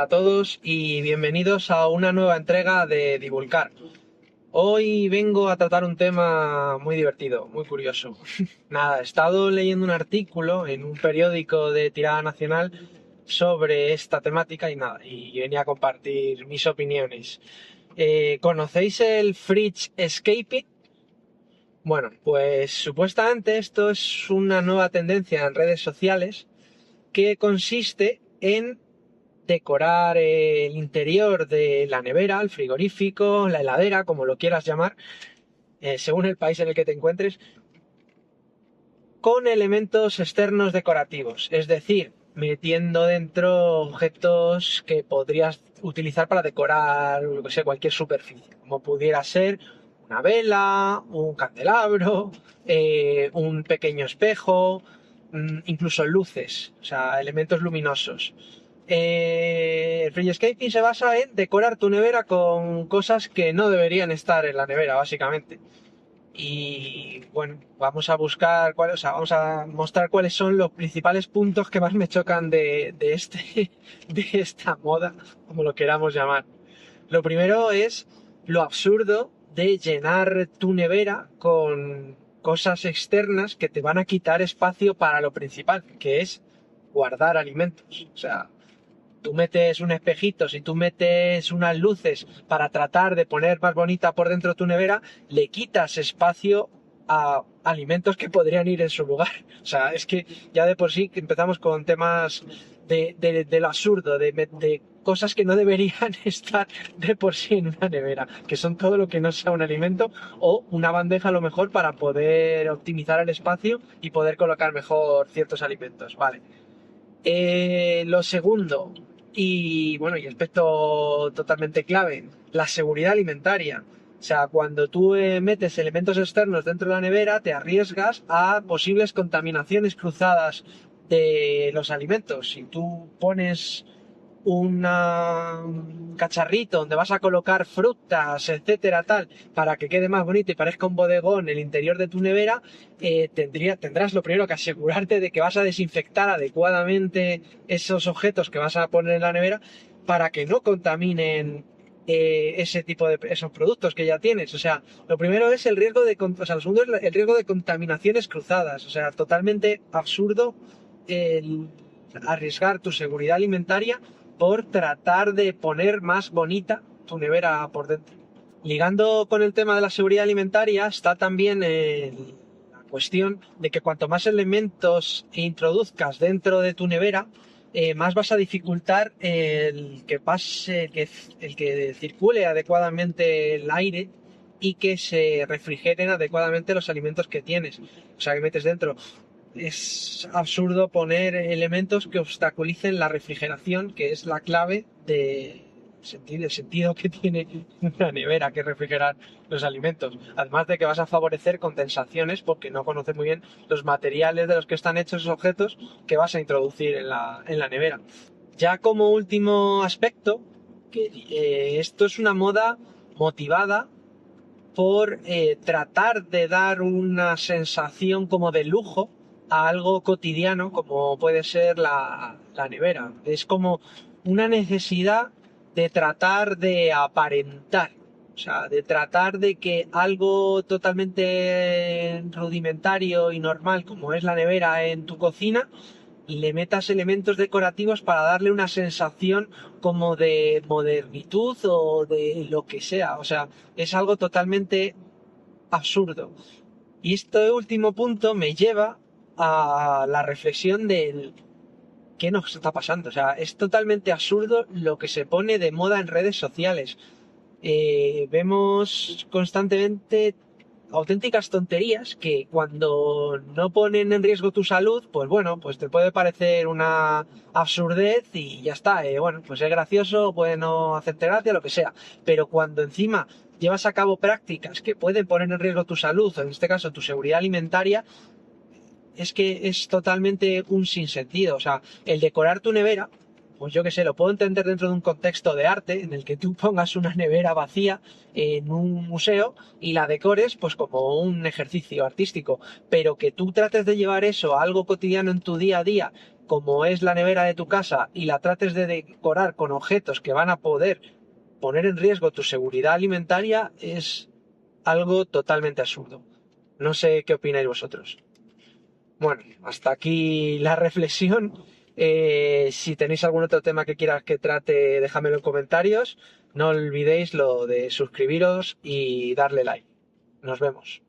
Hola a todos y bienvenidos a una nueva entrega de Divulgar. Hoy vengo a tratar un tema muy divertido, muy curioso. Nada, he estado leyendo un artículo en un periódico de tirada nacional sobre esta temática y venía a compartir mis opiniones. ¿Conocéis el Fridge Escaping? Bueno, pues supuestamente esto es una nueva tendencia en redes sociales que consiste en decorar el interior de la nevera, el frigorífico, la heladera, como lo quieras llamar, según el país en el que te encuentres, con elementos externos decorativos, es decir, metiendo dentro objetos que podrías utilizar para decorar, yo que sé, cualquier superficie, como pudiera ser una vela, un candelabro, un pequeño espejo, incluso luces, o sea, elementos luminosos. El Freescaping se basa en decorar tu nevera con cosas que no deberían estar en la nevera, básicamente. Y bueno, vamos a buscar cuáles, o sea, vamos a mostrar cuáles son los principales puntos que más me chocan de esta moda, como lo queramos llamar. Lo primero es lo absurdo de llenar tu nevera con cosas externas que te van a quitar espacio para lo principal, que es guardar alimentos. O sea, tú metes un espejito, si tú metes unas luces para tratar de poner más bonita por dentro tu nevera, le quitas espacio a alimentos que podrían ir en su lugar. O sea, es que ya de por sí que empezamos con temas de lo absurdo, de cosas que no deberían estar de por sí en una nevera, que son todo lo que no sea un alimento o una bandeja a lo mejor para poder optimizar el espacio y poder colocar mejor ciertos alimentos. Vale. Lo segundo, y bueno, y aspecto totalmente clave, la seguridad alimentaria. O sea, cuando tú metes elementos externos dentro de la nevera, te arriesgas a posibles contaminaciones cruzadas de los alimentos. Si tú pones un cacharrito donde vas a colocar frutas, etcétera, tal, para que quede más bonito y parezca un bodegón el interior de tu nevera, tendrás lo primero que asegurarte de que vas a desinfectar adecuadamente esos objetos que vas a poner en la nevera para que no contaminen ese tipo de esos productos que ya tienes. O sea, lo primero es el riesgo o sea, lo segundo es el riesgo de contaminaciones cruzadas. O sea, totalmente absurdo el arriesgar tu seguridad alimentaria por tratar de poner más bonita tu nevera por dentro. Ligando con el tema de la seguridad alimentaria está también la cuestión de que cuanto más elementos introduzcas dentro de tu nevera, más vas a dificultar el que pase, el que circule adecuadamente el aire y que se refrigeren adecuadamente los alimentos que tienes, o sea, que metes dentro. Es absurdo poner elementos que obstaculicen la refrigeración, que es la clave el sentido que tiene una nevera, que es refrigerar los alimentos. Además de que vas a favorecer condensaciones porque no conoces muy bien los materiales de los que están hechos esos objetos que vas a introducir en la nevera. Ya como último aspecto, que esto es una moda motivada por tratar de dar una sensación como de lujo a algo cotidiano como puede ser la nevera. Es como una necesidad de tratar de aparentar, o sea, de tratar de que algo totalmente rudimentario y normal como es la nevera en tu cocina le metas elementos decorativos para darle una sensación como de modernitud o de lo que sea. O sea, es algo totalmente absurdo. Y este último punto me lleva a la reflexión del qué nos está pasando. O sea, es totalmente absurdo lo que se pone de moda en redes sociales. Vemos constantemente auténticas tonterías que cuando no ponen en riesgo tu salud, pues bueno, pues te puede parecer una absurdez y ya está. Bueno, pues es gracioso, puede no hacerte gracia, lo que sea. Pero cuando encima llevas a cabo prácticas que pueden poner en riesgo tu salud, o en este caso tu seguridad alimentaria, es que es totalmente un sinsentido. O sea, el decorar tu nevera, pues yo qué sé, lo puedo entender dentro de un contexto de arte en el que tú pongas una nevera vacía en un museo y la decores pues como un ejercicio artístico, pero que tú trates de llevar eso a algo cotidiano en tu día a día como es la nevera de tu casa y la trates de decorar con objetos que van a poder poner en riesgo tu seguridad alimentaria, es algo totalmente absurdo. No sé qué opináis vosotros. Bueno, hasta aquí la reflexión. Si tenéis algún otro tema que quieras que trate, déjamelo en comentarios. No olvidéis lo de suscribiros y darle like. Nos vemos.